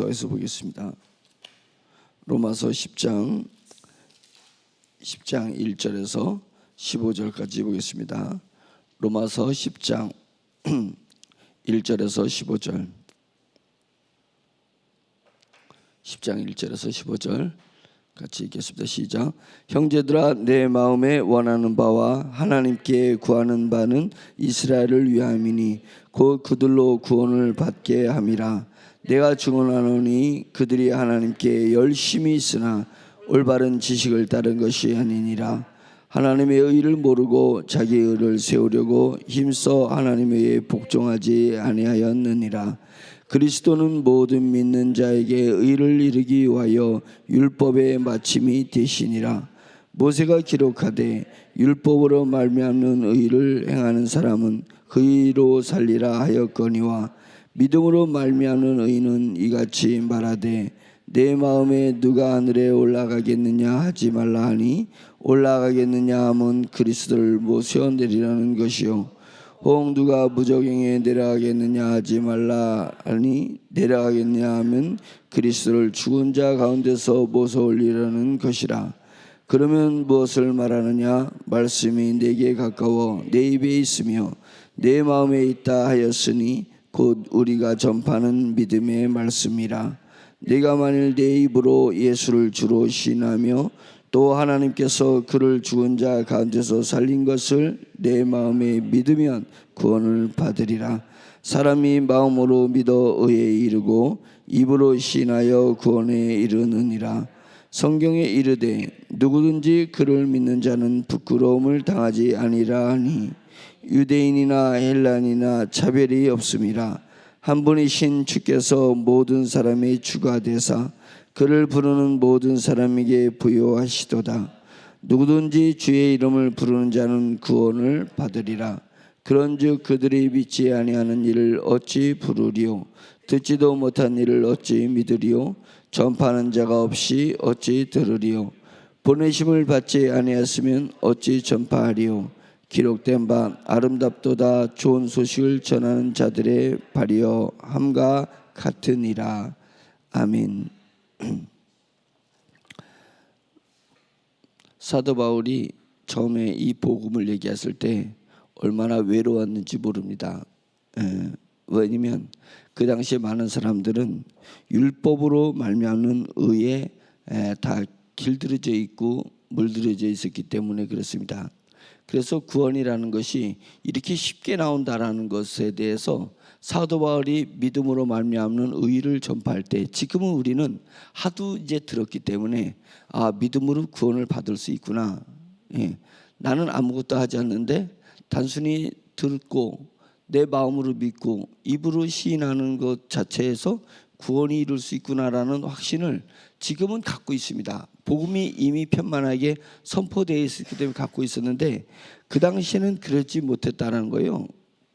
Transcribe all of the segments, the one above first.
로마서에서 보겠습니다. 로마서 10장 1절에서 15절까지 보겠습니다. 로마서 10장 1절에서 15절 10장 1절에서 15절 같이 읽겠습니다. 시작. 형제들아, 내 마음에 원하는 바와 하나님께 구하는 바는 이스라엘을 위함이니 곧 그들로 구원을 받게 함이라. 내가 증언하노니 그들이 하나님께 열심히 있으나 올바른 지식을 따른 것이 아니니라. 하나님의 의를 모르고 자기 의를 세우려고 힘써 하나님의 의에 복종하지 아니하였느니라. 그리스도는 모든 믿는 자에게 의를 이루기 위하여 율법의 마침이 되시니라. 모세가 기록하되 율법으로 말미암는 의를 행하는 사람은 그 의로 살리라 하였거니와 믿음으로 말미암는 의는 이같이 말하되 내 마음에 누가 하늘에 올라가겠느냐 하지 말라 하니 올라가겠느냐 하면 그리스도를 모셔내리라는 것이요 혹 누가 무저갱에 내려가겠느냐 하지 말라 하니 내려가겠느냐 하면 그리스도를 죽은 자 가운데서 모셔 올리라는 것이라. 그러면 무엇을 말하느냐? 말씀이 내게 가까워 내 입에 있으며 내 마음에 있다 하였으니 곧 우리가 전파하는 믿음의 말씀이라. 내가 만일 내 입으로 예수를 주로 시인하며 또 하나님께서 그를 죽은 자 가운데서 살린 것을 내 마음에 믿으면 구원을 받으리라. 사람이 마음으로 믿어 의에 이르고 입으로 시인하여 구원에 이르느니라. 성경에 이르되 누구든지 그를 믿는 자는 부끄러움을 당하지 아니라 하니 유대인이나 헬라인이나 차별이 없음이라. 한 분이신 주께서 모든 사람의 주가 되사 그를 부르는 모든 사람에게 부여하시도다. 누구든지 주의 이름을 부르는 자는 구원을 받으리라. 그런즉 그들이 믿지 아니하는 일을 어찌 부르리요? 듣지도 못한 일을 어찌 믿으리요? 전파하는 자가 없이 어찌 들으리요? 보내심을 받지 아니하였으면 어찌 전파하리요? 기록된 바 아름답도다 좋은 소식을 전하는 자들의 발이여 함과 같으니라. 아멘. 사도 바울이 처음에 이 복음을 얘기했을 때 얼마나 외로웠는지 모릅니다. 왜냐면 그 당시에 많은 사람들은 율법으로 말미암는 의에 다 길들여져 있고 물들여져 있었기 때문에 그렇습니다. 그래서 구원이라는 것이 이렇게 쉽게 나온다라는 것에 대해서 사도 바울이 믿음으로 말미암는 의를 전파할 때 지금은 우리는 하도 이제 들었기 때문에 믿음으로 구원을 받을 수 있구나. 나는 아무것도 하지 않는데 단순히 듣고 내 마음으로 믿고 입으로 시인하는 것 자체에서 구원이 이룰 수 있구나라는 확신을 지금은 갖고 있습니다. 복음이 이미 편만하게 선포되어 있었기 때문에 갖고 있었는데 그 당시에는 그렇지 못했다는 거예요.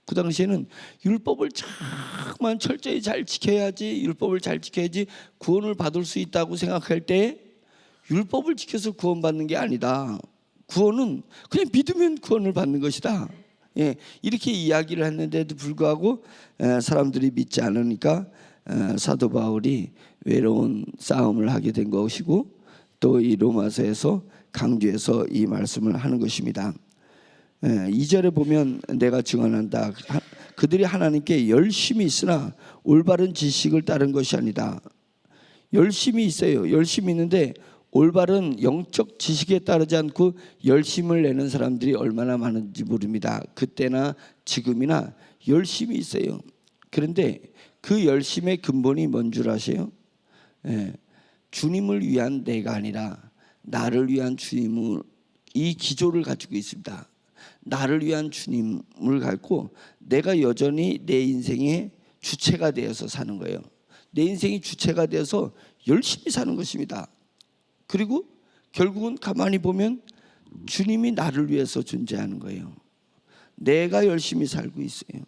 그 당시에는 율법을 정말 철저히 잘 지켜야지, 율법을 잘 지켜야지 구원을 받을 수 있다고 생각할 때 율법을 지켜서 구원받는 게 아니다. 구원은 그냥 믿으면 구원을 받는 것이다. 이렇게 이야기를 했는데도 불구하고 사람들이 믿지 않으니까 사도 바울이 외로운 싸움을 하게 된 것이고 또 이 로마서에서 강조해서 이 말씀을 하는 것입니다. 2절에 보면 내가 증언한다. 그들이 하나님께 열심히 있으나 올바른 지식을 따른 것이 아니다. 열심히 있어요. 열심히 있는데 올바른 영적 지식에 따르지 않고 열심을 내는 사람들이 얼마나 많은지 모릅니다. 그때나 지금이나 열심히 있어요. 그런데 그 열심의 근본이 뭔 줄 아세요? 주님을 위한 내가 아니라 나를 위한 주님을 이 기조를 가지고 있습니다. 나를 위한 주님을 갖고 내가 여전히 내 인생의 주체가 되어서 사는 거예요. 내 인생이 주체가 되어서 열심히 사는 것입니다. 그리고 결국은 가만히 보면 주님이 나를 위해서 존재하는 거예요. 내가 열심히 살고 있어요.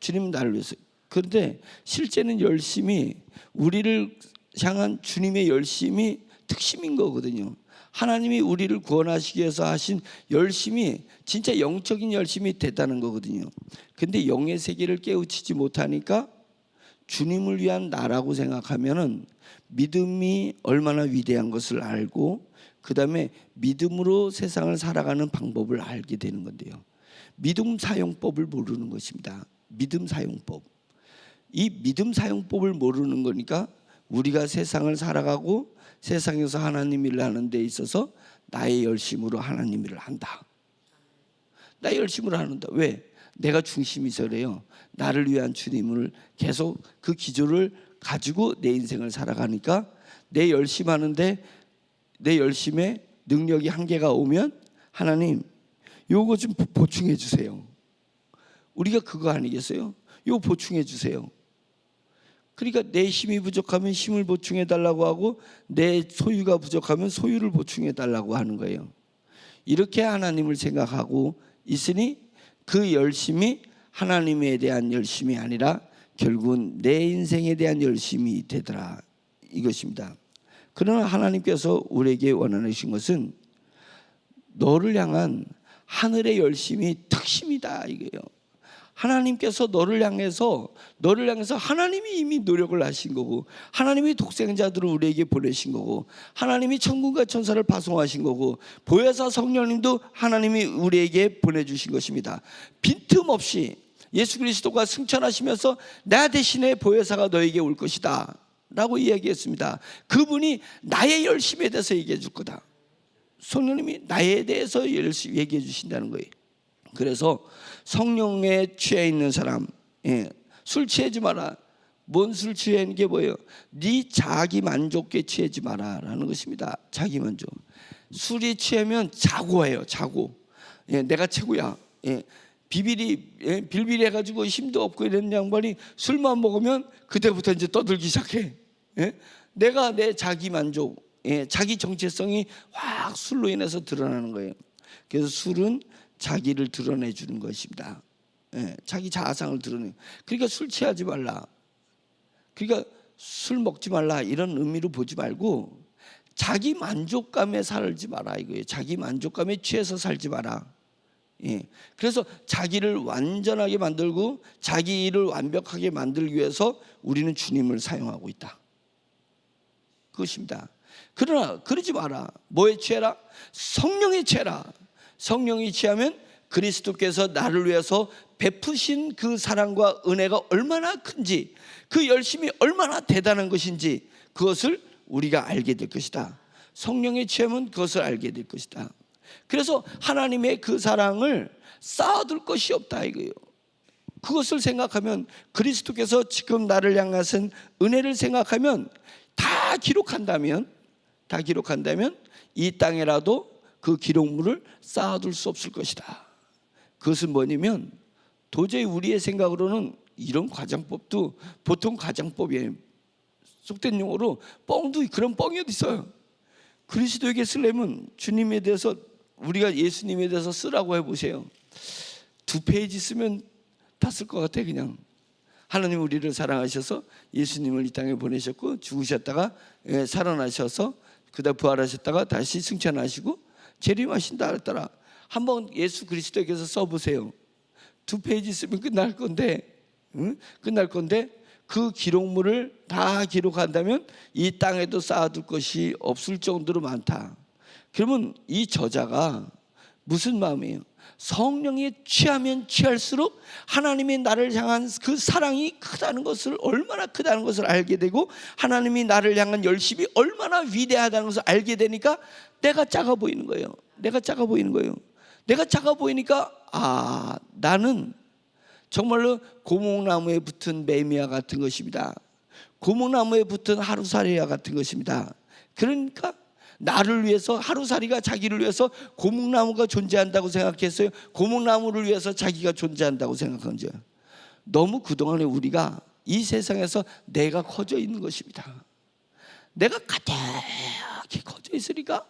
주님은 나를 위해서. 그런데 실제는 열심히 우리를 향한 주님의 열심이 특심인 거거든요. 하나님이 우리를 구원하시기 위해서 하신 열심이 진짜 영적인 열심이 됐다는 거거든요. 근데 영의 세계를 깨우치지 못하니까 주님을 위한 나라고 생각하면은 믿음이 얼마나 위대한 것을 알고 그 다음에 믿음으로 세상을 살아가는 방법을 알게 되는 건데요. 믿음 사용법을 모르는 것입니다. 믿음 사용법. 이 믿음 사용법을 모르는 거니까 우리가 세상을 살아가고 세상에서 하나님 일을 하는 데 있어서 나의 열심으로 하나님 일을 한다. 나의 열심으로 한다. 왜? 내가 중심이서 그래요. 나를 위한 주님을 계속 그 기조를 가지고 내 인생을 살아가니까 내 열심하는데 내 열심에 능력이 한계가 오면 하나님 요거 좀 보충해 주세요. 우리가 그거 아니겠어요? 요거 보충해 주세요. 그러니까 내 힘이 부족하면 힘을 보충해 달라고 하고 내 소유가 부족하면 소유를 보충해 달라고 하는 거예요. 이렇게 하나님을 생각하고 있으니 그 열심이 하나님에 대한 열심이 아니라 결국은 내 인생에 대한 열심이 되더라 이것입니다. 그러나 하나님께서 우리에게 원하신 것은 너를 향한 하늘의 열심이 특심이다 이거예요. 하나님께서 너를 향해서 하나님이 이미 노력을 하신 거고 하나님이 독생자들을 우리에게 보내신 거고 하나님이 천군과 천사를 파송하신 거고 보혜사 성령님도 하나님이 우리에게 보내주신 것입니다. 빈틈없이 예수 그리스도가 승천하시면서 나 대신에 보혜사가 너에게 올 것이다 라고 이야기했습니다. 그분이 나의 열심에 대해서 얘기해 줄 거다. 성령님이 나에 대해서 열심히 얘기해 주신다는 거예요. 그래서 성령에 취해 있는 사람, 술 취하지 마라. 뭔 술 취하는 게 뭐예요? 네 자기 만족에 취하지 마라라는 것입니다. 자기 만족. 술이 취하면 자고해요. 자고. 내가 최고야. 빌빌이 해가지고 힘도 없고 이런 양반이 술만 먹으면 그때부터 이제 떠들기 시작해. 내가 내 자기 만족, 자기 정체성이 확 술로 인해서 드러나는 거예요. 그래서 술은 자기를 드러내 주는 것입니다. 자기 자아상을 드러내. 그러니까 술 취하지 말라. 그러니까 술 먹지 말라 이런 의미로 보지 말고 자기 만족감에 살지 마라 이거예요. 자기 만족감에 취해서 살지 마라. 그래서 자기를 완전하게 만들고 자기 일을 완벽하게 만들기 위해서 우리는 주님을 사용하고 있다. 그것입니다. 그러나 그러지 마라. 뭐에 취해라? 성령에 취해라. 성령이 취하면 그리스도께서 나를 위해서 베푸신 그 사랑과 은혜가 얼마나 큰지 그 열심이 얼마나 대단한 것인지 그것을 우리가 알게 될 것이다. 성령에 취하면 그것을 알게 될 것이다. 그래서 하나님의 그 사랑을 쌓아둘 것이 없다 이거예요. 그것을 생각하면 그리스도께서 지금 나를 향하신 은혜를 생각하면 다 기록한다면 이 땅에라도 그 기록물을 쌓아둘 수 없을 것이다. 그것은 뭐냐면 도저히 우리의 생각으로는 이런 과장법도 보통 과장법이에요. 속된 용어로 뻥도 그런 뻥이 어디 있어요. 그리스도에게 쓰려면 주님에 대해서 우리가 예수님에 대해서 쓰라고 해보세요. 2페이지 쓰면 다 쓸 것 같아. 그냥 하나님 우리를 사랑하셔서 예수님을 이 땅에 보내셨고 죽으셨다가 살아나셔서 그다음 부활하셨다가 다시 승천하시고 재림하신다 했더라. 한번 예수 그리스도에게서 써보세요. 2페이지 쓰면 끝날 건데 그 기록물을 다 기록한다면 이 땅에도 쌓아둘 것이 없을 정도로 많다. 그러면 이 저자가 무슨 마음이에요? 성령에 취하면 취할수록 하나님이 나를 향한 그 사랑이 크다는 것을 얼마나 크다는 것을 알게 되고 하나님이 나를 향한 열심이 얼마나 위대하다는 것을 알게 되니까 내가 작아 보이는 거예요. 내가 작아 보이니까 나는 정말로 고목나무에 붙은 매미와 같은 것입니다. 고목나무에 붙은 하루살이와 같은 것입니다. 그러니까 나를 위해서 하루살이가 자기를 위해서 고목나무가 존재한다고 생각했어요. 고목나무를 위해서 자기가 존재한다고 생각한 거죠. 너무 그동안에 우리가 이 세상에서 내가 커져 있는 것입니다. 내가 가득히 커져 있으니까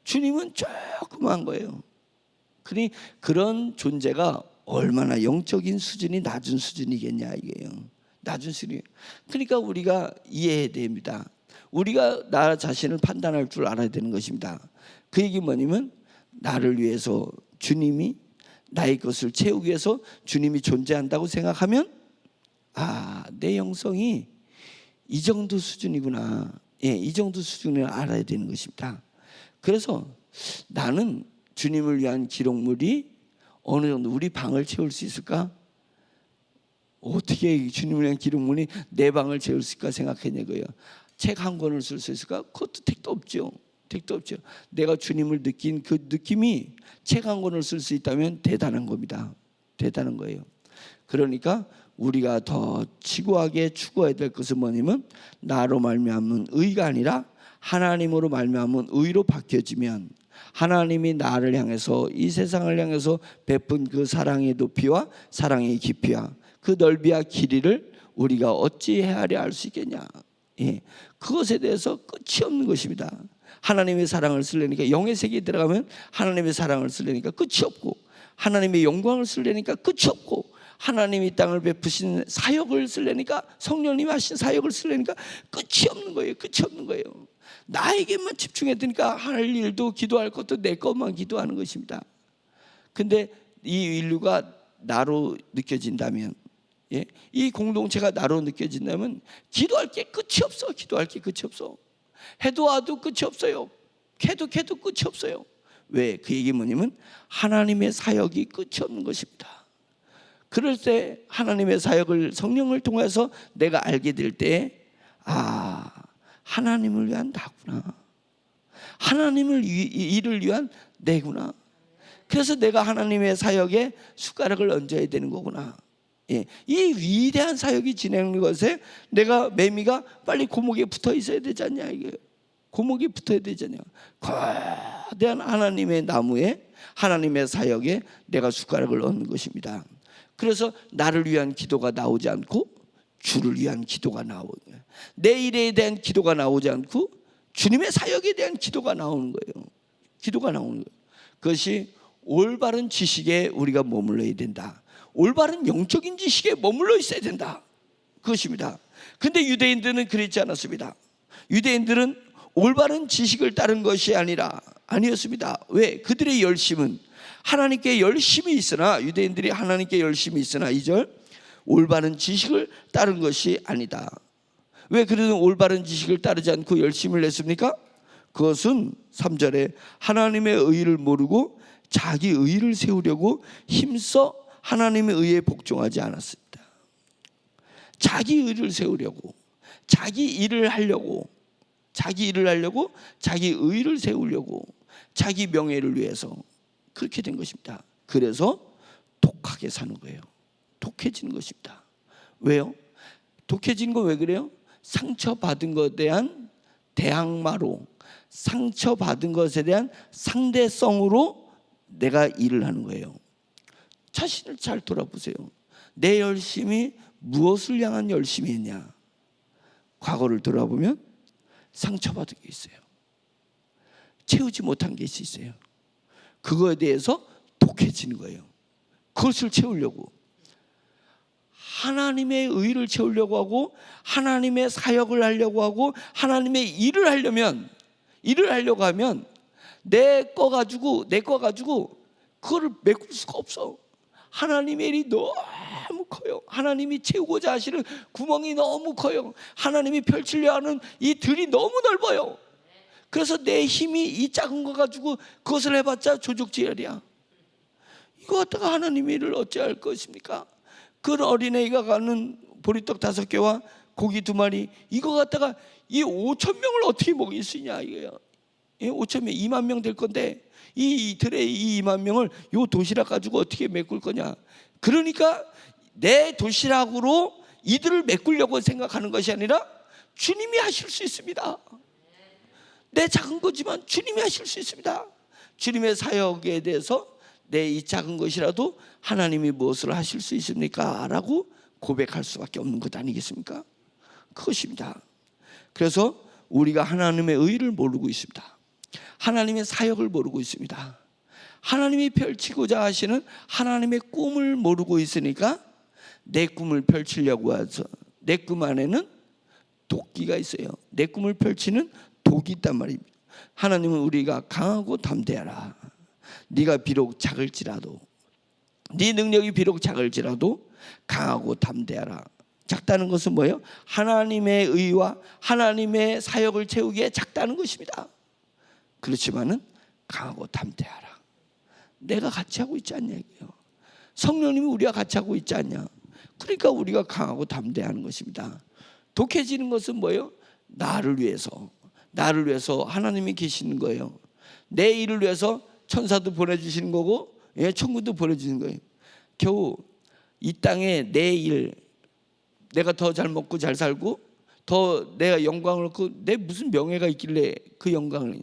주님은 조그만 거예요. 그러니 그런 존재가 얼마나 영적인 수준이 낮은 수준이겠냐 이게요. 낮은 수준. 그러니까 우리가 이해해야 됩니다. 우리가 나 자신을 판단할 줄 알아야 되는 것입니다. 그 얘기 뭐냐면 나를 위해서 주님이 나의 것을 채우기 위해서 주님이 존재한다고 생각하면 내 영성이 이 정도 수준이구나. 이 정도 수준을 알아야 되는 것입니다. 그래서 나는 주님을 위한 기록물이 어느 정도 우리 방을 채울 수 있을까? 어떻게 주님을 위한 기록물이 내 방을 채울 수 있을까 생각해내고요. 책 한 권을 쓸 수 있을까? 그것도 택도 없죠. 택도 없죠. 내가 주님을 느낀 그 느낌이 책 한 권을 쓸 수 있다면 대단한 겁니다. 대단한 거예요. 그러니까 우리가 더 치고하게 추구해야 될 것은 뭐냐면 나로 말미암은 의가 아니라 하나님으로 말미암은 의로 바뀌어지면 하나님이 나를 향해서 이 세상을 향해서 베푼 그 사랑의 높이와 사랑의 깊이와 그 넓이와 길이를 우리가 어찌 헤아려 알 수 있겠냐. 그것에 대해서 끝이 없는 것입니다. 하나님의 사랑을 쓰려니까 영의 세계에 들어가면 하나님의 사랑을 쓰려니까 끝이 없고 하나님의 영광을 쓰려니까 끝이 없고 하나님이 땅을 베푸신 사역을 쓰려니까 성령님이 하신 사역을 쓰려니까 끝이 없는 거예요. 끝이 없는 거예요. 나에게만 집중했으니까 할 일도 기도할 것도 내 것만 기도하는 것입니다. 근데 이 인류가 나로 느껴진다면 이 공동체가 나로 느껴진다면 기도할 게 끝이 없어. 기도할 게 끝이 없어. 해도 와도 끝이 없어요. 캐도 끝이 없어요. 왜? 그 얘기 뭐냐면 하나님의 사역이 끝이 없는 것입니다. 그럴 때 하나님의 사역을 성령을 통해서 내가 알게 될 때 하나님을 위한 나구나. 하나님을 일을 위한 내구나. 그래서 내가 하나님의 사역에 숟가락을 얹어야 되는 거구나. 이 위대한 사역이 진행하는 것에 내가 매미가 빨리 고목에 붙어 있어야 되지 않냐. 이게 고목에 붙어야 되잖아요. 거대한 하나님의 나무에 하나님의 사역에 내가 숟가락을 얹는 것입니다. 그래서 나를 위한 기도가 나오지 않고 주를 위한 기도가 나오는 거예요. 내 일에 대한 기도가 나오지 않고 주님의 사역에 대한 기도가 나오는 거예요. 기도가 나오는 거예요. 그것이 올바른 지식에 우리가 머물러야 된다. 올바른 영적인 지식에 머물러 있어야 된다. 그것입니다. 근데 유대인들은 그랬지 않았습니다. 유대인들은 올바른 지식을 따른 것이 아니었습니다. 왜? 그들의 열심은 하나님께 열심히 있으나 유대인들이 하나님께 열심히 있으나 2절 올바른 지식을 따른 것이 아니다. 왜 그들은 올바른 지식을 따르지 않고 열심을 냈습니까? 그것은 3절에 하나님의 의를 모르고 자기 의를 세우려고 힘써 하나님의 의에 복종하지 않았습니다. 자기 의를 세우려고 자기 일을 하려고 자기 의를 세우려고 자기 명예를 위해서 그렇게 된 것입니다. 그래서 독하게 사는 거예요. 독해지는 것입니다. 왜요? 독해지는 거 왜 그래요? 상처받은 것에 대한 대항마로 상처받은 것에 대한 상대성으로 내가 일을 하는 거예요. 자신을 잘 돌아보세요. 내 열심이 무엇을 향한 열심이었냐? 과거를 돌아보면 상처받은 게 있어요. 채우지 못한 게 있어요. 그거에 대해서 독해지는 거예요. 그것을 채우려고 하나님의 의를 채우려고 하고 하나님의 사역을 하려고 하고 하나님의 일을 하려고 하면 내 거 가지고 그거를 메꿀 수가 없어. 하나님의 일이 너무 커요. 하나님이 채우고자 하시는 구멍이 너무 커요. 하나님이 펼치려 하는 이 들이 너무 넓어요. 그래서 내 힘이 이 작은 거 가지고 그것을 해봤자 조족지혈이야. 이거 갖다가 하나님의 일을 어찌할 것입니까? 그 어린아이가 가는 보리떡 5개와 고기 2마리 이거 갖다가 이 5,000명을 어떻게 먹일 수 있냐 이거야. 5,000명 2만 명 될 건데 이 들에 이 2만 명을 요 도시락 가지고 어떻게 메꿀 거냐. 그러니까 내 도시락으로 이들을 메꾸려고 생각하는 것이 아니라 주님이 하실 수 있습니다. 내 작은 거지만 주님이 하실 수 있습니다. 주님의 사역에 대해서 내 이 작은 것이라도 하나님이 무엇을 하실 수 있습니까? 라고 고백할 수밖에 없는 것 아니겠습니까? 그것입니다. 그래서 우리가 하나님의 의를 모르고 있습니다. 하나님의 사역을 모르고 있습니다. 하나님이 펼치고자 하시는 하나님의 꿈을 모르고 있으니까 내 꿈을 펼치려고 해서 내 꿈 안에는 도끼가 있어요. 내 꿈을 펼치는 독이 있단 말입니다. 하나님은 우리가 강하고 담대하라. 네가 비록 작을지라도 네 능력이 비록 작을지라도 강하고 담대하라. 작다는 것은 뭐예요? 하나님의 의와 하나님의 사역을 채우기에 작다는 것입니다. 그렇지만은 강하고 담대하라. 내가 같이 하고 있지 않냐 이게요. 성령님이 우리와 같이 하고 있지 않냐. 그러니까 우리가 강하고 담대하는 것입니다. 독해지는 것은 뭐예요? 나를 위해서 하나님이 계시는 거예요. 내 일을 위해서 천사도 보내주시는 거고, 천군도 보내주시는 거예요. 겨우 이 땅에 내 일, 내가 더 잘 먹고 잘 살고 더 내가 영광을 얻고 내 무슨 명예가 있길래 그 영광을.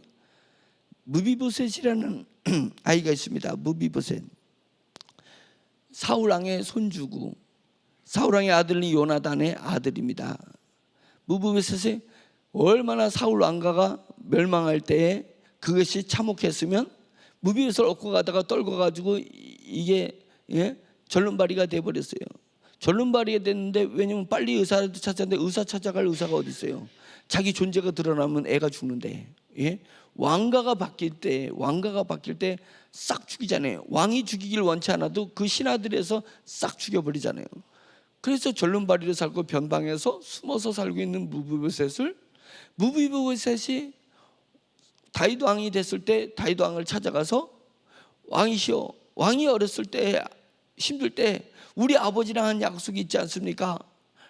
무비보셋이라는 아이가 있습니다. 무비보셋, 사울왕의 손주고 사울왕의 아들이 요나단의 아들입니다. 무비보셋이 얼마나 사울 왕가가 멸망할 때에 그것이 참혹했으면 무비보셋을 얻고 가다가 떨궈 가지고 이게 절름발이가 돼버렸어요. 절름발이가 됐는데, 왜냐면 빨리 의사를 찾았는데 의사 찾아갈 의사가 어디 있어요? 자기 존재가 드러나면 애가 죽는데, 왕가가 바뀔 때 싹 죽이잖아요. 왕이 죽이길 원치 않아도 그 신하들에서 싹 죽여버리잖아요. 그래서 절름발이로 살고 변방에서 숨어서 살고 있는 무비보셋이 다윗 왕이 됐을 때 다윗 왕을 찾아가서 왕이시여, 왕이 어렸을 때 힘들 때 우리 아버지랑 한 약속이 있지 않습니까?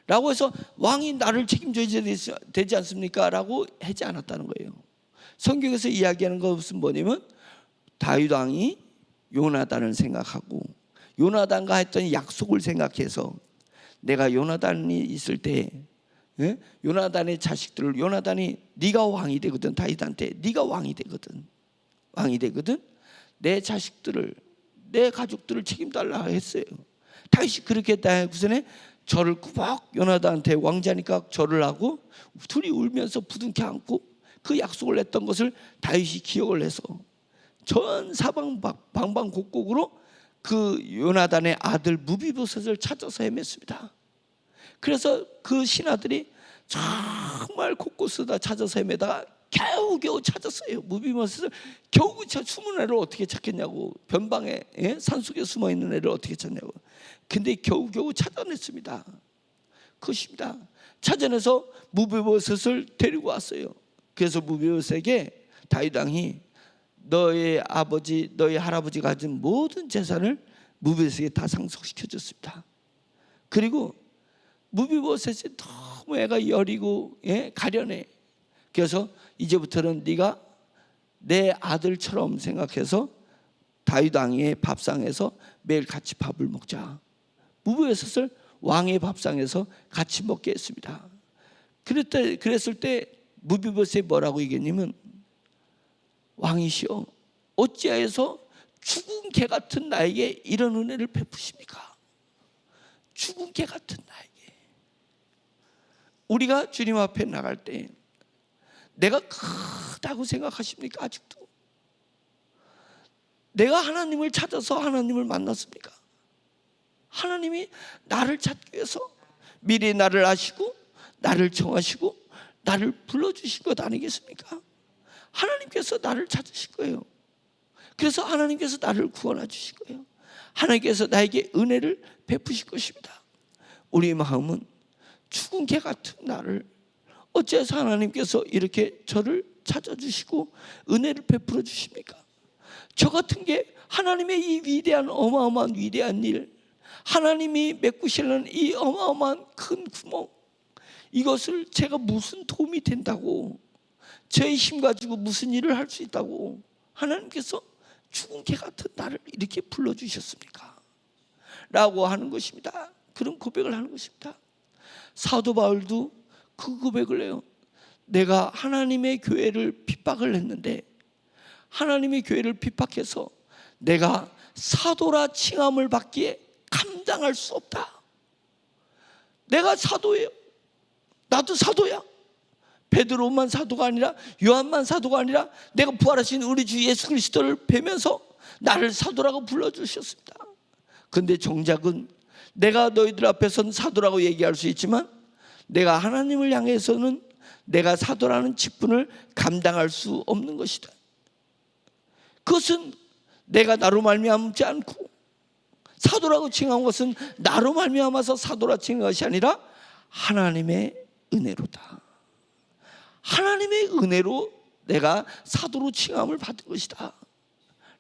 라고 해서 왕이 나를 책임져야 되지 않습니까? 라고 하지 않았다는 거예요. 성경에서 이야기하는 것은 뭐냐면 다윗 왕이 요나단을 생각하고 요나단과 했던 약속을 생각해서 내가 요나단이 있을 때 요나단의 자식들을, 요나단이 네가 왕이 되거든, 다윗한테 네가 왕이 되거든 내 자식들을, 내 가족들을 책임달라 했어요. 다윗이 그렇게 했다고서는 절을 꾸벅, 요나단한테 왕자니까 절을 하고 둘이 울면서 부둥켜 안고 그 약속을 했던 것을 다윗이 기억을 해서 전 사방 방방곡곡으로 그 요나단의 아들 무비보셋을 찾아서 헤맸습니다. 그래서 그 신하들이 정말 곳곳을 다 찾아서 헤매다가 겨우겨우 찾았어요. 무비보셋을 겨우 숨은 애를 어떻게 찾겠냐고, 변방에 산속에 숨어있는 애를 어떻게 찾냐고. 근데 겨우겨우 찾아냈습니다. 그것입니다. 찾아내서 무비보셋을 데리고 왔어요. 그래서 무비보셋에게 다윗 왕이 너의 아버지, 너의 할아버지가 가진 모든 재산을 무비보셋에게 다 상속시켜줬습니다. 그리고 무비보셋이 너무 애가 여리고 가련해. 그래서 이제부터는 네가 내 아들처럼 생각해서 다윗 왕의 밥상에서 매일 같이 밥을 먹자. 무비보셋을 왕의 밥상에서 같이 먹게 했습니다. 그랬을 때 무비보셋이 뭐라고 얘기했냐면, 왕이시여, 어찌하여서 죽은 개 같은 나에게 이런 은혜를 베푸십니까? 죽은 개 같은 나에게. 우리가 주님 앞에 나갈 때 내가 크다고 생각하십니까? 아직도 내가 하나님을 찾아서 하나님을 만났습니까? 하나님이 나를 찾기 위해서 미리 나를 아시고 나를 정하시고 나를 불러주신 것 아니겠습니까? 하나님께서 나를 찾으실 거예요. 그래서 하나님께서 나를 구원해 주실 거예요. 하나님께서 나에게 은혜를 베푸실 것입니다. 우리 마음은 죽은 개 같은 나를 어째서 하나님께서 이렇게 저를 찾아주시고 은혜를 베풀어 주십니까? 저 같은 게 하나님의 이 위대한 어마어마한 위대한 일, 하나님이 메꾸시는 이 어마어마한 큰 구멍, 이것을 제가 무슨 도움이 된다고, 제 힘 가지고 무슨 일을 할 수 있다고 하나님께서 죽은 개 같은 나를 이렇게 불러주셨습니까? 라고 하는 것입니다. 그런 고백을 하는 것입니다. 사도 바울도 그 고백을 해요. 내가 하나님의 교회를 핍박을 했는데, 하나님의 교회를 핍박해서 내가 사도라 칭함을 받기에 감당할 수 없다. 내가 사도예요. 나도 사도야. 베드로만 사도가 아니라, 요한만 사도가 아니라 내가 부활하신 우리 주 예수 그리스도를 뵈면서 나를 사도라고 불러주셨습니다. 그런데 정작은 내가 너희들 앞에서는 사도라고 얘기할 수 있지만 내가 하나님을 향해서는 내가 사도라는 직분을 감당할 수 없는 것이다. 그것은 내가 나로 말미암지 않고, 사도라고 칭한 것은 나로 말미암아서 사도라 칭한 것이 아니라 하나님의 은혜로다. 하나님의 은혜로 내가 사도로 칭함을 받은 것이다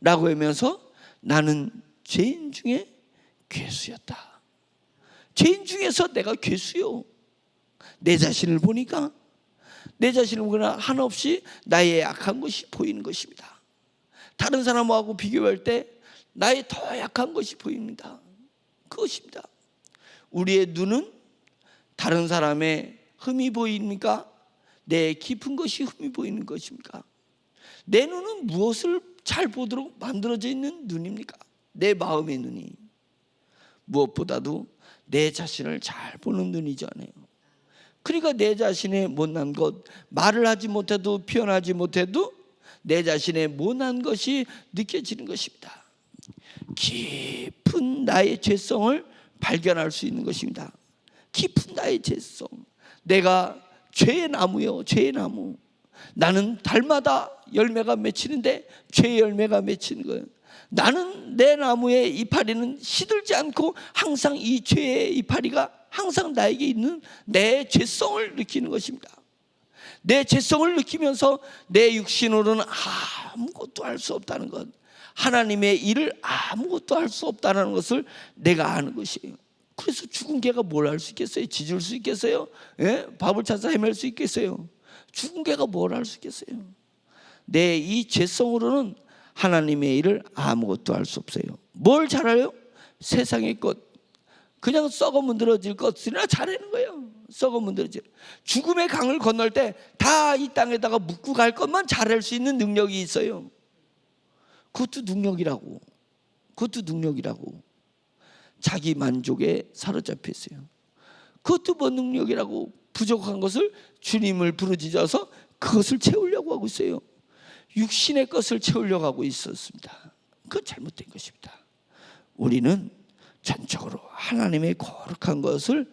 라고 하면서 나는 죄인 중에 괴수였다. 죄인 중에서 내가 괴수요. 내 자신을 보니까 한없이 나의 약한 것이 보이는 것입니다. 다른 사람하고 비교할 때 나의 더 약한 것이 보입니다. 그것입니다. 우리의 눈은 다른 사람의 흠이 보입니까? 내 깊은 것이 흠이 보이는 것입니까? 내 눈은 무엇을 잘 보도록 만들어져 있는 눈입니까? 내 마음의 눈이. 무엇보다도 내 자신을 잘 보는 눈이잖아요. 그러니까 내 자신의 못난 것, 말을 하지 못해도 표현하지 못해도 내 자신의 못난 것이 느껴지는 것입니다. 깊은 나의 죄성을 발견할 수 있는 것입니다. 깊은 나의 죄성. 내가 죄의 나무요, 죄의 나무. 나는 달마다 열매가 맺히는데 죄의 열매가 맺히는 거예요. 나는 내 나무의 이파리는 시들지 않고 항상 이 죄의 이파리가 항상 나에게 있는 내 죄성을 느끼는 것입니다. 내 죄성을 느끼면서 내 육신으로는 아무것도 할 수 없다는 것, 하나님의 일을 아무것도 할 수 없다는 것을 내가 아는 것이에요. 그래서 죽은 개가 뭘 할 수 있겠어요? 짖을 수 있겠어요? 예? 밥을 찾아 헤맬 수 있겠어요? 죽은 개가 뭘 할 수 있겠어요? 내 이 죄성으로는 하나님의 일을 아무것도 할 수 없어요. 뭘 잘해요? 세상의 것, 그냥 썩어 문드러질 것이나 잘하는 거예요. 썩어 문드러질. 죽음의 강을 건널 때 다 이 땅에다가 묻고 갈 것만 잘할 수 있는 능력이 있어요. 그것도 능력이라고. 자기 만족에 사로잡혀 있어요. 그것도 뭐 능력이라고. 부족한 것을 주님을 부르짖어서 그것을 채우려고 하고 있어요. 육신의 것을 채우려고 하고 있었습니다. 그건 잘못된 것입니다. 우리는 전적으로 하나님의 거룩한 것을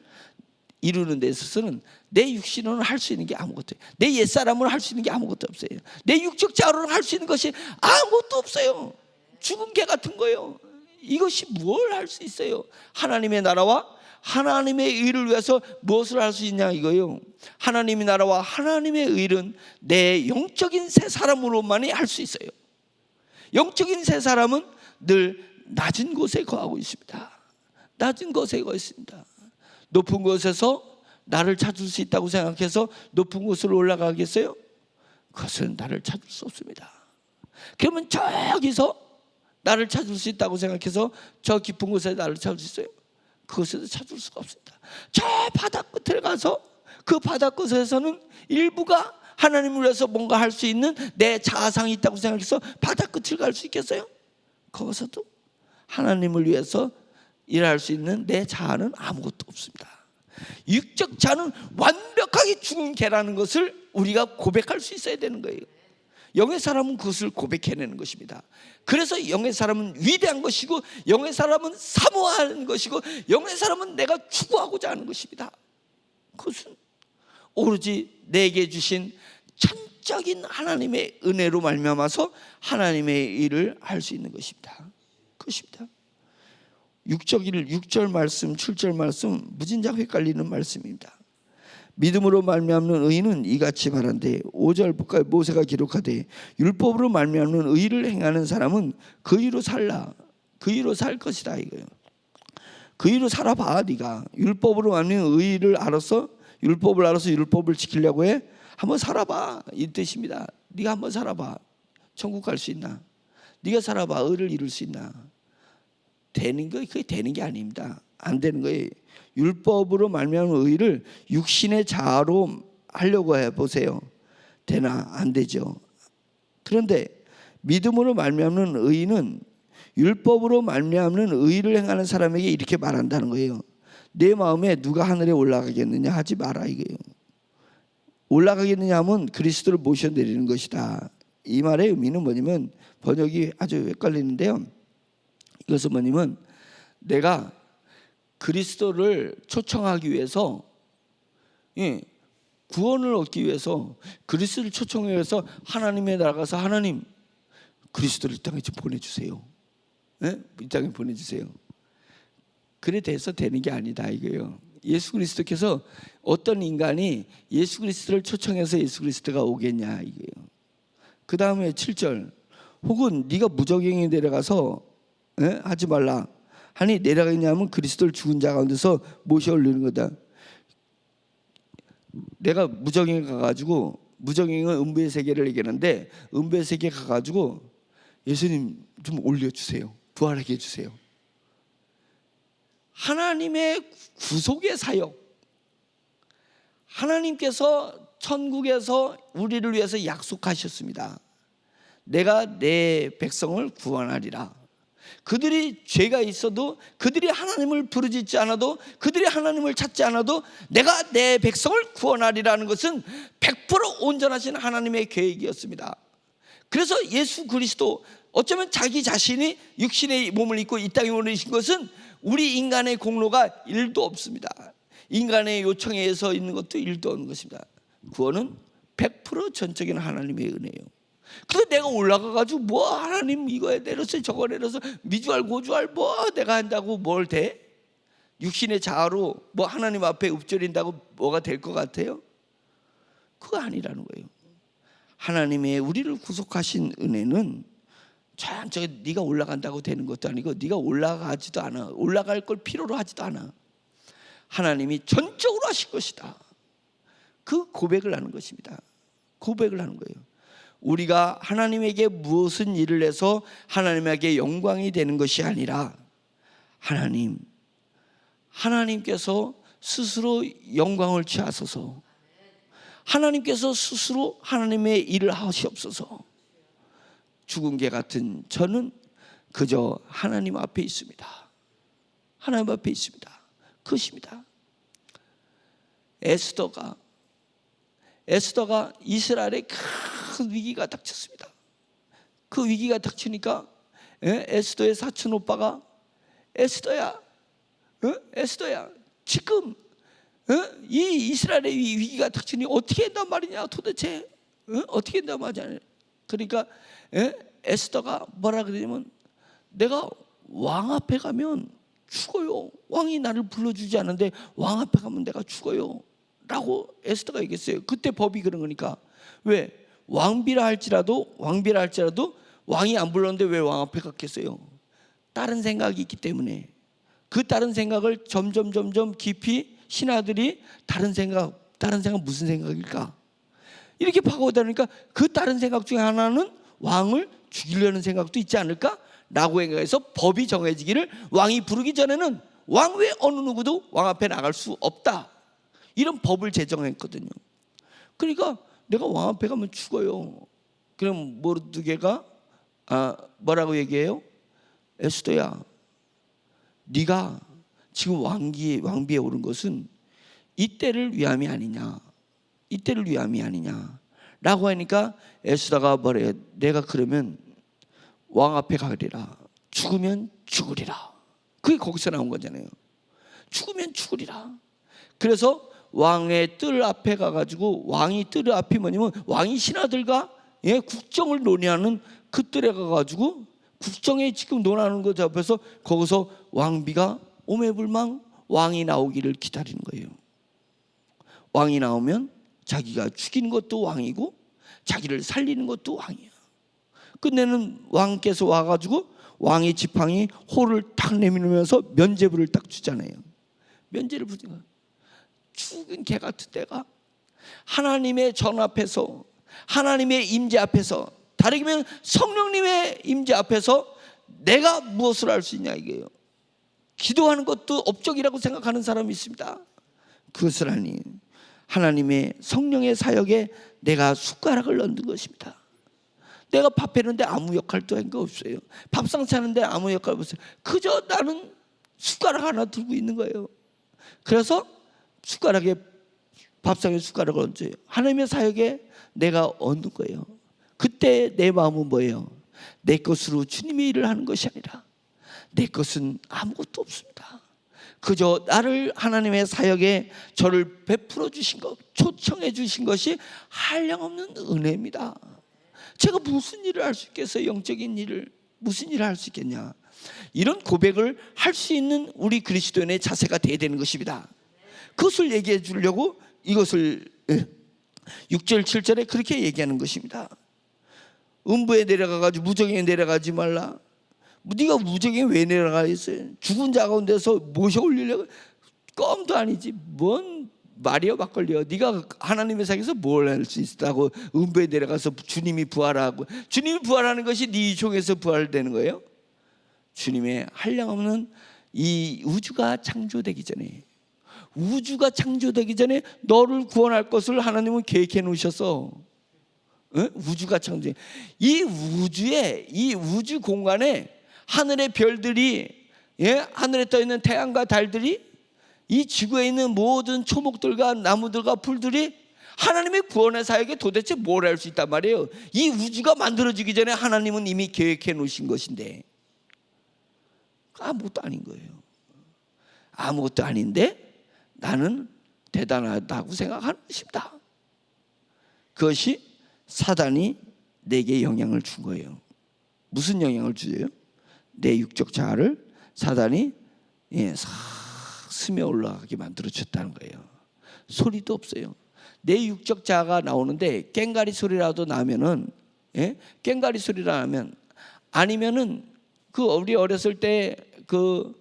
이루는 데 있어서는 내 육신으로는 할 수 있는 게 아무것도 없어요. 내 옛사람으로 할 수 있는 게 아무것도 없어요. 내 육적 자로는 할 수 있는 것이 아무것도 없어요. 죽은 개 같은 거예요. 이것이 뭘 할 수 있어요? 하나님의 나라와 하나님의 의를 위해서 무엇을 할 수 있냐 이거예요. 하나님의 나라와 하나님의 의는 내 영적인 새 사람으로만이 할 수 있어요. 영적인 새 사람은 늘 낮은 곳에 거하고 있습니다. 낮은 곳에 거하고 있습니다. 높은 곳에서 나를 찾을 수 있다고 생각해서 높은 곳으로 올라가겠어요? 그것은 나를 찾을 수 없습니다. 그러면 저기서 나를 찾을 수 있다고 생각해서 저 깊은 곳에 나를 찾을 수 있어요? 그것에도 찾을 수가 없습니다. 저 바다 끝에 가서 그 바다 끝에서는 일부가 하나님을 위해서 뭔가 할 수 있는 내 자아상이 있다고 생각해서 바다 끝을 갈 수 있겠어요? 거기서도 하나님을 위해서 일할 수 있는 내 자아는 아무것도 없습니다. 육적 자는 완벽하게 죽은 개라는 것을 우리가 고백할 수 있어야 되는 거예요. 영의 사람은 그것을 고백해내는 것입니다. 그래서 영의 사람은 위대한 것이고 영의 사람은 사모하는 것이고 영의 사람은 내가 추구하고자 하는 것입니다. 그것은 오로지 내게 주신 전적인 하나님의 은혜로 말미암아서 하나님의 일을 할 수 있는 것입니다. 그것입니다. 6절 말씀 7절 말씀 무진장 헷갈리는 말씀입니다. 믿음으로 말미암는 의인은 이같이 말한대. 5절 볼까요? 모세가 기록하되 율법으로 말미암는 의를 행하는 사람은 그 의로 살라. 그 의로 살 것이다 이거예요. 그 의로 살아봐. 네가 율법으로 말미암는 의를 알아서 율법을 지키려고 해. 한번 살아봐 이 뜻입니다. 네가 한번 살아봐. 천국 갈 수 있나? 네가 살아봐. 의를 이룰 수 있나? 되는 거 그게 되는 게 아닙니다. 안 되는 거예요. 율법으로 말미암은 의를 육신의 자아로 하려고 해보세요. 되나? 안 되죠. 그런데 믿음으로 말미암는 의는 율법으로 말미암는 의를 행하는 사람에게 이렇게 말한다는 거예요. 내 마음에 누가 하늘에 올라가겠느냐 하지 마라 이거예요. 올라가겠느냐 하면 그리스도를 모셔내리는 것이다. 이 말의 의미는 뭐냐면 번역이 아주 헷갈리는데요. 이것은 뭐냐면 내가 그리스도를 초청하기 위해서 구원을 얻기 위해서 그리스도를 초청하기 위해서 하나님에 나가서 하나님 그리스도를 이 땅에 좀 보내주세요. 이 땅에 보내주세요. 그래 돼서 되는 게 아니다 이거예요. 예수 그리스도께서 어떤 인간이 예수 그리스도를 초청해서 예수 그리스도가 오겠냐 이게요. 그 다음에 7절 혹은 네가 무적행에 내려가서 하지 말라 하니 내려가겠냐면 그리스도를 죽은 자 가운데서 모셔 올리는 거다. 내가 무적행에 가가지고 무적행은 음부의 세계를 얘기하는데 음부의 세계에 가가지고 예수님 좀 올려주세요. 부활하게 해주세요. 하나님의 구속의 사역, 하나님께서 천국에서 우리를 위해서 약속하셨습니다. 내가 내 백성을 구원하리라. 그들이 죄가 있어도, 그들이 하나님을 부르짖지 않아도, 그들이 하나님을 찾지 않아도 내가 내 백성을 구원하리라는 것은 100% 온전하신 하나님의 계획이었습니다. 그래서 예수 그리스도, 어쩌면 자기 자신이 육신의 몸을 입고 이 땅에 오신 것은 우리 인간의 공로가 1도 없습니다. 인간의 요청에 의해서 있는 것도 1도 없는 것입니다. 구원은 100% 전적인 하나님의 은혜예요. 그래서 내가 올라가가지고 뭐 하나님 이거에 내려서 저거 내려서 미주알 고주알 뭐 내가 한다고 뭘 돼? 육신의 자아로 뭐 하나님 앞에 읊조린다고 뭐가 될 것 같아요? 그거 아니라는 거예요. 하나님의 우리를 구속하신 은혜는 저기 네가 올라간다고 되는 것도 아니고 네가 올라가지도 않아. 올라갈 걸 필요로 하지도 않아. 하나님이 전적으로 하실 것이다. 그 고백을 하는 것입니다. 고백을 하는 거예요. 우리가 하나님에게 무엇은 일을 해서 하나님에게 영광이 되는 것이 아니라 하나님께서 스스로 영광을 취하소서. 하나님께서 스스로 하나님의 일을 하시옵소서. 죽은 개 같은 저는 그저 하나님 앞에 있습니다. 하나님 앞에 있습니다. 그것입니다. 에스더가 이스라엘에 큰 위기가 닥쳤습니다. 그 위기가 닥치니까 에스더의 사촌 오빠가 에스더야 지금 이 이스라엘의 위기가 닥치니 어떻게 한단 말이냐 도대체 어떻게 한단 말이냐. 그러니까 에스더가 뭐라 그러냐면 내가 왕 앞에 가면 죽어요. 왕이 나를 불러주지 않는데 왕 앞에 가면 내가 죽어요 라고 에스더가 얘기했어요. 그때 법이 그런 거니까. 왜? 왕비라 할지라도 왕이 안 불렀는데 왜 왕 앞에 갔겠어요? 다른 생각이 있기 때문에. 그 다른 생각을 점점 깊이 신하들이 다른 생각 무슨 생각일까? 이렇게 파고들으니까 그 다른 생각 중에 하나는 왕을 죽이려는 생각도 있지 않을까? 라고 생각해서 법이 정해지기를 왕이 부르기 전에는 왕 외 어느 누구도 왕 앞에 나갈 수 없다. 이런 법을 제정했거든요. 그러니까 내가 왕 앞에 가면 죽어요. 그럼 모르드게가 뭐라고 얘기해요? 에스더야, 네가 지금 왕비에 오른 것은 이때를 위함이 아니냐 라고 하니까 에스더가 뭐래요? 내가 그러면 왕 앞에 가리라. 죽으면 죽으리라. 그게 거기서 나온 거잖아요. 죽으면 죽으리라. 그래서 왕의 뜰 앞에 가가지고, 왕이 뜰 앞이 뭐냐면 왕이 신하들과 국정을 논의하는 그 뜰에 가가지고 국정에 지금 논하는 것 앞에서 거기서 왕비가 오매불망 왕이 나오기를 기다리는 거예요. 왕이 나오면 자기가 죽이는 것도 왕이고 자기를 살리는 것도 왕이야. 끝내는 왕께서 와가지고 왕의 지팡이 호를 탁 내밀면서 면죄부를 딱 주잖아요. 면죄를 부는 거야. 죽은 개 같은 때가 하나님의 전 앞에서, 하나님의 임재 앞에서, 다르게 말하면 성령님의 임재 앞에서 내가 무엇을 할 수 있냐 이게요. 기도하는 것도 업적이라고 생각하는 사람이 있습니다. 그것을 아니, 하나님의 성령의 사역에 내가 숟가락을 넣는 것입니다. 내가 밥 해는데 아무 역할도 한 거 없어요. 밥상 차는데 아무 역할 없어요. 그저 나는 숟가락 하나 들고 있는 거예요. 그래서 숟가락에, 밥상에 숟가락을 얹어요. 하나님의 사역에 내가 얻는 거예요. 그때 내 마음은 뭐예요? 내 것으로 주님의 일을 하는 것이 아니라 내 것은 아무것도 없습니다. 그저 나를 하나님의 사역에 저를 베풀어 주신 것, 초청해 주신 것이 한량없는 은혜입니다. 제가 무슨 일을 할 수 있겠어요? 영적인 일을 무슨 일을 할 수 있겠냐? 이런 고백을 할 수 있는 우리 그리스도인의 자세가 되어야 되는 것입니다. 그것을 얘기해 주려고 이것을 6절 7절에 그렇게 얘기하는 것입니다. 음부에 내려가가지고 무정에 내려가지 말라. 네가 무정에 왜 내려가 있어요? 죽은 자 가운데서 모셔 올리려고? 껌도 아니지. 뭔 말이여 막걸리여. 네가 하나님의 세계에서 뭘 할 수 있다고 음부에 내려가서 주님이 부활하고. 주님이 부활하는 것이 네 종에서 부활되는 거예요. 주님의 한량없는 이 우주가 창조되기 전에, 우주가 창조되기 전에 너를 구원할 것을 하나님은 계획해 놓으셨어. 우주가 창조. 이 우주에, 이 우주 공간에 하늘의 별들이, 하늘에 떠 있는 태양과 달들이, 이 지구에 있는 모든 초목들과 나무들과 풀들이 하나님의 구원의 사역에 도대체 뭘 할 수 있단 말이에요. 이 우주가 만들어지기 전에 하나님은 이미 계획해 놓으신 것인데 아무것도 아닌 거예요. 아무것도 아닌데 나는 대단하다고 생각하는 것입니다. 그것이 사단이 내게 영향을 준 거예요. 무슨 영향을 주세요? 내 육적 자아를 사단이 싹 스며 올라가게 만들어줬다는 거예요. 소리도 없어요. 내 육적 자아가 나오는데 꽹가리 소리라도 나면은, 꽹가리 소리라 하면, 아니면은 그 우리 어렸을 때 그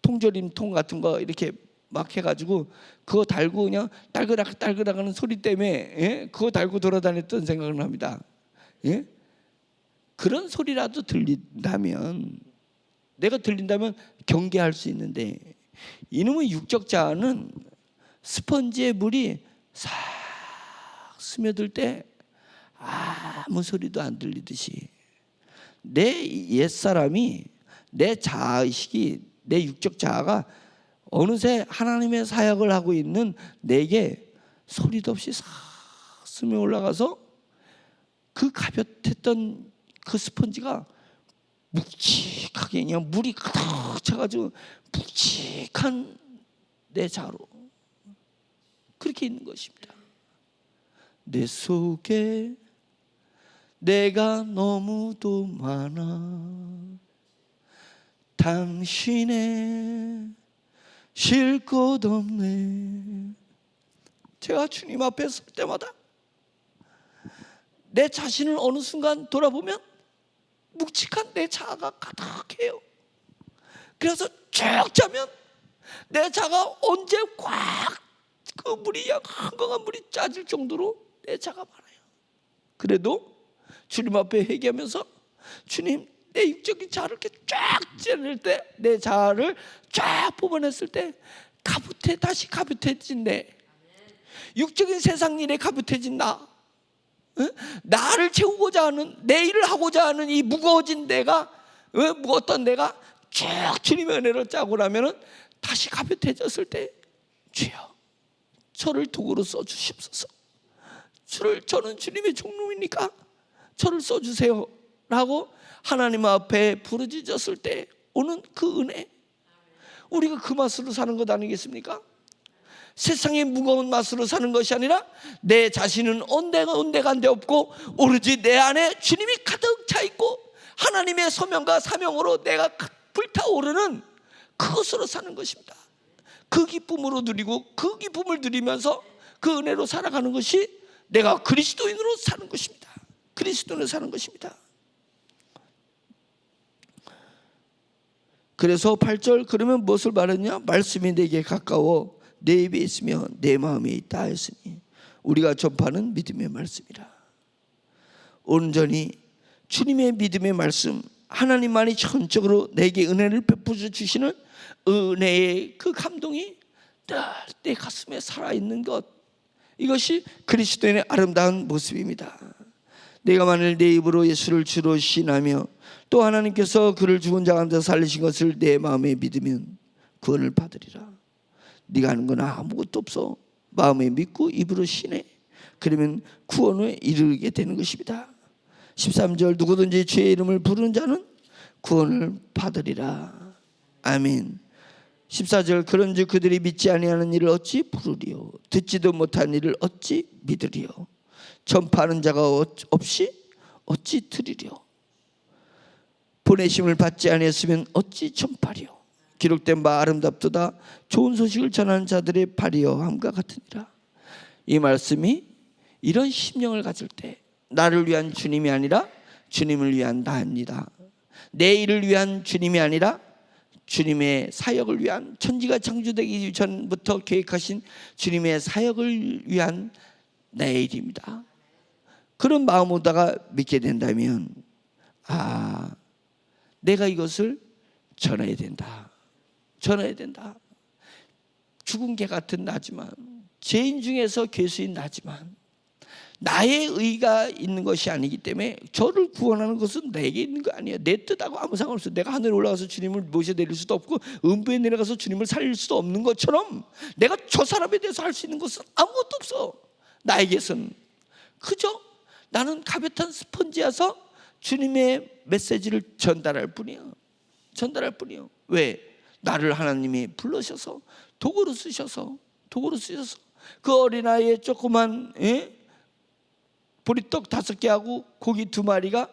통조림 통 같은 거 이렇게 막 해가지고 그거 달고 그냥 딸그락 딸그락 하는 소리 때문에 그거 달고 돌아다녔던 생각을 합니다. 그런 소리라도 들린다면, 내가 들린다면 경계할 수 있는데, 이놈의 육적 자아는 스펀지에 물이 싹 스며들 때 아무 소리도 안 들리듯이 내 옛사람이, 내 자아의식이, 내 육적 자아가 어느새 하나님의 사역을 하고 있는 내게 소리도 없이 싹 스며 올라가서 그 가볍했던 그 스펀지가 묵직하게 그냥 물이 가득 차가지고 묵직한 내 자로 그렇게 있는 것입니다. 내 속에 내가 너무도 많아 당신의 쉴 곳 없네. 제가 주님 앞에 설 때마다 내 자신을 어느 순간 돌아보면 묵직한 내 자아가 가득해요. 그래서 쭉 자면 내 자아가 언제 꽉 그 물이 한강한 물이 짜질 정도로 내 자아가 많아요. 그래도 주님 앞에 회개하면서 주님, 내 육적인 자아를 이렇게 쫙 찌를 때, 내 자아를 쫙 뽑아냈을 때 다시 가년해진 내 육적인 세상 일에 가년해진 나를 채우고자 하는, 내 일을 하고자 하는 이 무거워진 내가, 무거웠던 내가 쭉 주님의 은혜로 짜고 나면은 다시 가년해졌을 때, 주여 저를 도구로 써주시옵소서. 저는 주님의 종놈이니까 저를 써주세요 라고 하나님 앞에 부르짖었을 때 오는 그 은혜, 우리가 그 맛으로 사는 것 아니겠습니까? 세상의 무거운 맛으로 사는 것이 아니라 내 자신은 온데간데 없고 오로지 내 안에 주님이 가득 차 있고 하나님의 소명과 사명으로 내가 불타오르는 그것으로 사는 것입니다. 그 기쁨으로 누리고 그 기쁨을 누리면서 그 은혜로 살아가는 것이 내가 그리스도인으로 사는 것입니다. 그리스도인으로 사는 것입니다. 그래서 8절, 그러면 무엇을 말했냐? 말씀이 내게 가까워 내 입에 있으며 내 마음에 있다 했으니 우리가 전파하는 믿음의 말씀이라. 온전히 주님의 믿음의 말씀, 하나님만이 전적으로 내게 은혜를 베풀어 주시는 은혜의 그 감동이 늘 내 가슴에 살아있는 것, 이것이 그리스도인의 아름다운 모습입니다. 내가 만일 내 입으로 예수를 주로 시인하며 또 하나님께서 그를 죽은 자 가운데 살리신 것을 내 마음에 믿으면 구원을 받으리라. 네가 하는 건 아무것도 없어. 마음에 믿고 입으로 시인해. 그러면 구원에 이르게 되는 것입니다. 13절, 누구든지 주의 이름을 부르는 자는 구원을 받으리라. 아멘. 14절, 그런즉 그들이 믿지 아니하는 일을 어찌 부르리요? 듣지도 못한 일을 어찌 믿으리요? 전파하는 자가 없이 어찌 들으리요? 보내심을 받지 아니했으면 어찌 전파리요? 기록된 바 아름답도다. 좋은 소식을 전하는 자들의 발이여 함과 같으니라. 이 말씀이 이런 심령을 가질 때 나를 위한 주님이 아니라 주님을 위한 나입니다. 내 일을 위한 주님이 아니라 주님의 사역을 위한, 천지가 창조되기 전부터 계획하신 주님의 사역을 위한 내 일입니다. 그런 마음으로다가 믿게 된다면 내가 이것을 전해야 된다. 전해야 된다. 죽은 개 같은 나지만, 죄인 중에서 괴수인 나지만 나의 의가 있는 것이 아니기 때문에 저를 구원하는 것은 내게 있는 거 아니에요. 내 뜻하고 아무 상관없어요. 내가 하늘에 올라가서 주님을 모셔내릴 수도 없고 음부에 내려가서 주님을 살릴 수도 없는 것처럼 내가 저 사람에 대해서 할 수 있는 것은 아무것도 없어. 나에게서는 그저 나는 가년한 스펀지여서 주님의 메시지를 전달할 뿐이야. 전달할 뿐이요. 왜? 나를 하나님이 불러셔서 도구로 쓰셔서 그 어린아이의 조그만 보리떡 5개하고 고기 2마리가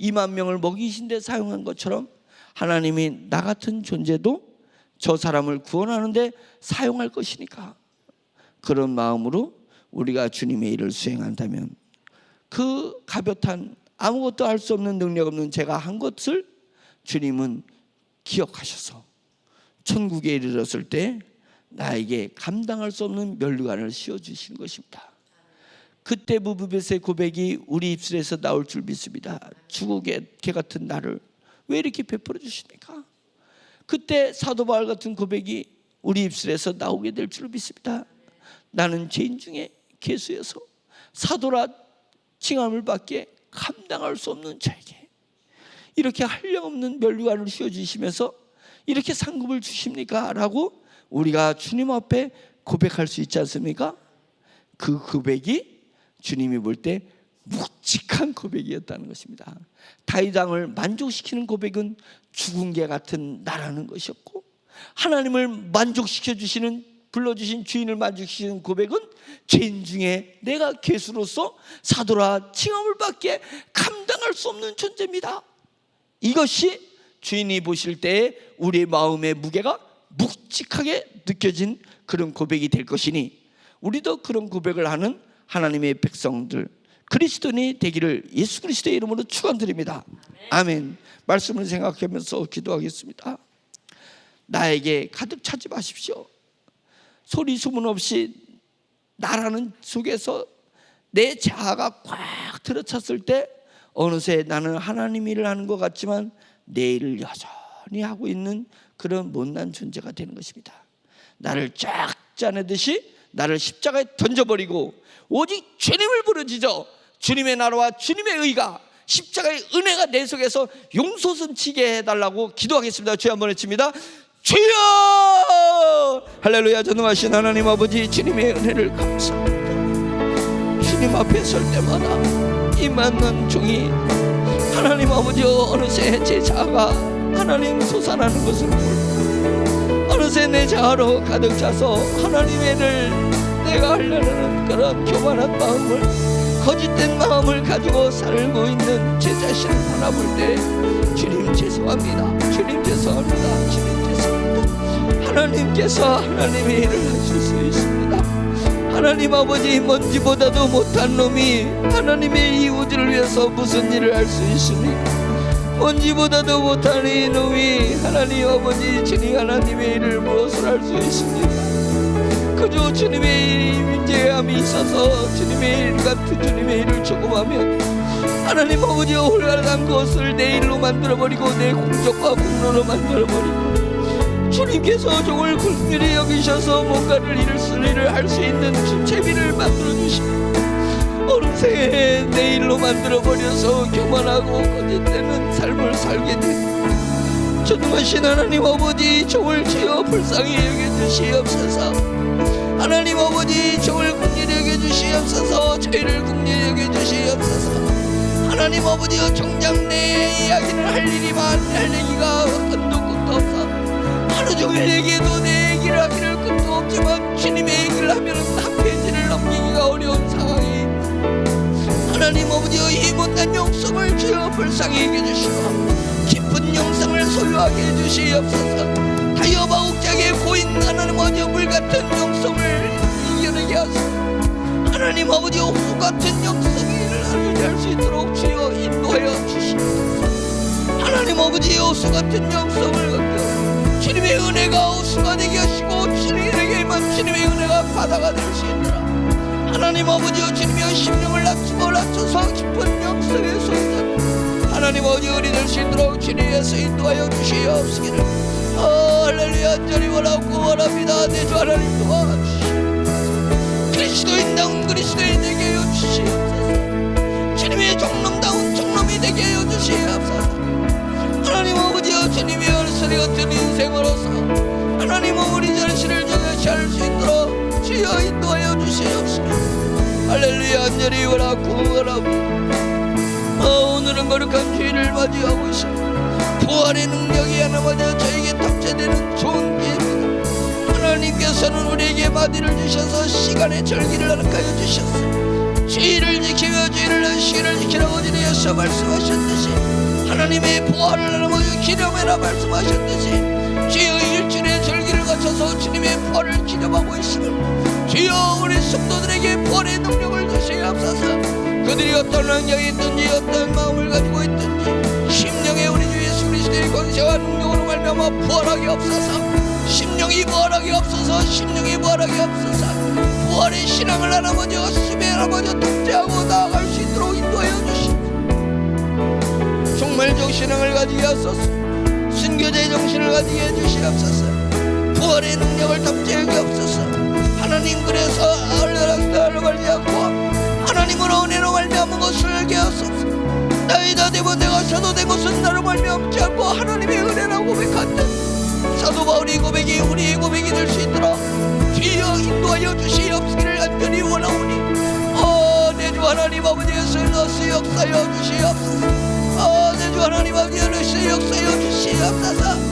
2만 명을 먹이신 데 사용한 것처럼 하나님이 나 같은 존재도 저 사람을 구원하는데 사용할 것이니까, 그런 마음으로 우리가 주님의 일을 수행한다면 그 가년한 아무것도 할 수 없는 능력 없는 제가 한 것을 주님은 기억하셔서 천국에 이르렀을 때 나에게 감당할 수 없는 면류관을 씌워주시는 것입니다. 그때 무브벳의 고백이 우리 입술에서 나올 줄 믿습니다. 죽은 개 같은 나를 왜 이렇게 베풀어 주십니까? 그때 사도 바울 같은 고백이 우리 입술에서 나오게 될 줄 믿습니다. 나는 죄인 중에 괴수여서 사도라 칭함을 받기에 감당할 수 없는 자에게 이렇게 한량없는 면류관을 씌워주시면서 이렇게 상급을 주십니까? 라고 우리가 주님 앞에 고백할 수 있지 않습니까? 그 고백이 주님이 볼 때 묵직한 고백이었다는 것입니다. 다윗 왕을 만족시키는 고백은 죽은 개 같은 나라는 것이었고, 하나님을 만족시켜 주시는, 불러주신 주인을 만족시키는 고백은 죄인 중에 내가 괴수로서 사도라 칭함을 받기에 감당할 수 없는 존재입니다. 이것이 주인이 보실 때에 우리의 마음의 무게가 묵직하게 느껴진 그런 고백이 될 것이니, 우리도 그런 고백을 하는 하나님의 백성들, 그리스도인이 되기를 예수 그리스도의 이름으로 축원드립니다. 아멘. 말씀을 생각하면서 기도하겠습니다. 나에게 가득 차지 마십시오. 소리 소문 없이 나라는 속에서 내 자아가 꽉 들어찼을 때 어느새 나는 하나님 일을 하는 것 같지만 내 일을 여전히 하고 있는 그런 못난 존재가 되는 것입니다. 나를 쫙 짜내듯이 나를 십자가에 던져버리고 오직 주님을 부르짖어 주님의 나라와 주님의 의가, 십자가의 은혜가 내 속에서 용솟음치게 해달라고 기도하겠습니다. 주여 한번 외칩니다. 주여! 할렐루야. 전능하신 하나님 아버지, 주님의 은혜를 감사합니다. 주님 앞에 설 때마다 이 만난 종이 하나님 아버지 어느새 제 자아가 하나님 솟아나는 것을 모르고 어느새 내 자아로 가득 차서 하나님의 일을 내가 하려는 그런 교만한 마음을, 거짓된 마음을 가지고 살고 있는 제 자신을 바라볼 때 주님 죄송합니다. 주님 죄송합니다. 주님 죄송합니다. 하나님께서 하나님의 일을 하실 수 있습니다. 하나님 아버지, 먼지보다도 못한 놈이 하나님의 이웃을 위해서 무슨 일을 할 수 있습니까? 먼지보다도 못한 이 놈이 하나님 아버지, 주님 하나님의 일을 무엇을 할 수 있습니까? 그저 주님의 임재함이 있어서 주님의 일 같은 주님의 일을 조금 하면 하나님 아버지 홀가닥한 것을 내 일로 만들어버리고 내 공적과 공로로 만들어버리고 주님께서 종을 긍휼히 여기셔서 뭔가를 일을 할 수 있는 재미를 만들어주시고 어느새 내 일로 만들어버려서 교만하고 거짓되는 삶을 살게 됩니다. 전능하신 하나님 아버지, 종을 주여 불쌍히 여겨주시옵소서. 하나님 아버지, 종을 긍휼히 여겨주시옵소서. 저희를 긍휼히 여겨주시옵소서. 하나님 아버지여, 정작 내 이야기를 할 얘기가 끝도 끝도 없어. 하루 종일 얘기해도 내 얘기를 하기를 끝도 없지만 주님의 얘기를 하면 한 페이지를 넘기기가 어려운 상황이, 하나님 아버지여, 이 못난 영성을 주여 불쌍히 여겨주시고 깊은 영성을 소유하게 해주시옵소서. 타협하고 옥장에 고인 하나님 아버지 물같은 영성을 이겨내게 하소서. 하나님 아버지 호수 같은 영성을 할 수 있도록 주여 인도하여 주시옵소서. 하나님 아버지 호수 같은 영성을 갖고 주님의 은혜가 호수가 되게 하시고 주님에게만 주님의 은혜가 바다가 될 수 있도록 하나님 아버지여 주님의 심령을 낮춰서 깊은 영성의 소리다 하나님 아버지 은혜 될 수 있도록 주님께서 인도하여 주시옵시기를 할렐루야. 간절히 원합니다. 내 주 하나님 도와주시옵소서. 그리스도인다운 그리스도인 되게 하여 주시옵소서. 주님의 종놈다운 종놈이 되게 하여 주시옵소서. 하나님 아버지여 주님의 얼소리 같은 인생으로서 하나님 우리 자신을 정하시 할 수 있도록 주여 인도하여 주시옵소서. 할렐루야. 간절히 원합니다. 오늘은 거룩한 주일을 맞이하고 있습니다. 부활의 능력이 하나마저 저에게 탑재되는 좋은 기회입니다. 하나님께서는 우리에게 마디를 주셔서 시간의 절기를 허락하여 주셨어요. 주일을 지키며 주일을 시기를 지키라고 주님께서 말씀하셨듯이 하나님의 부활을 하나마저 기념해라 말씀하셨듯이 주여 일주일의 절기를 거쳐서 주님의 부활을 기념하고 있습니다. 주여 우리 성도들에게 부활의 능력을 주시옵소서. 그들이 어떤 환경에 있든지 어떤 마음을 가지고 있든지 심령에 우리 주 예수 그리스도의 권세와 능력으로 말미암아 부활하게 없어서 심령이 부활하게 없어서 심령이 부활하게 없어서 부활의 신앙을 하나 먼저 스며 하나 먼저 탑재하고 나아갈 수 있도록 인도하여 주시옵소서. 종말적 신앙을 가지게 하소서. 순교자의 정신을 가지게 해주시옵소서. 부활의 능력을 탑재하게 없어서 하나님 그래서 알려라 말미암고 하나님으로 은혜로 말미암은 것을 알게 하소서. 나이다 되면 내가 사도 된 것은 나로 말미암지 않고 하나님의 은혜라고 고백한다. 사도 바울의 고백이 우리의 고백이 될 수 있도록 주여 인도하여 주시옵시기를 간절히 원하오니 내 주 하나님 아버지께서 일러서 역사여 주시옵소서. 내 주 하나님 아버지께서 역사여 주시옵소서.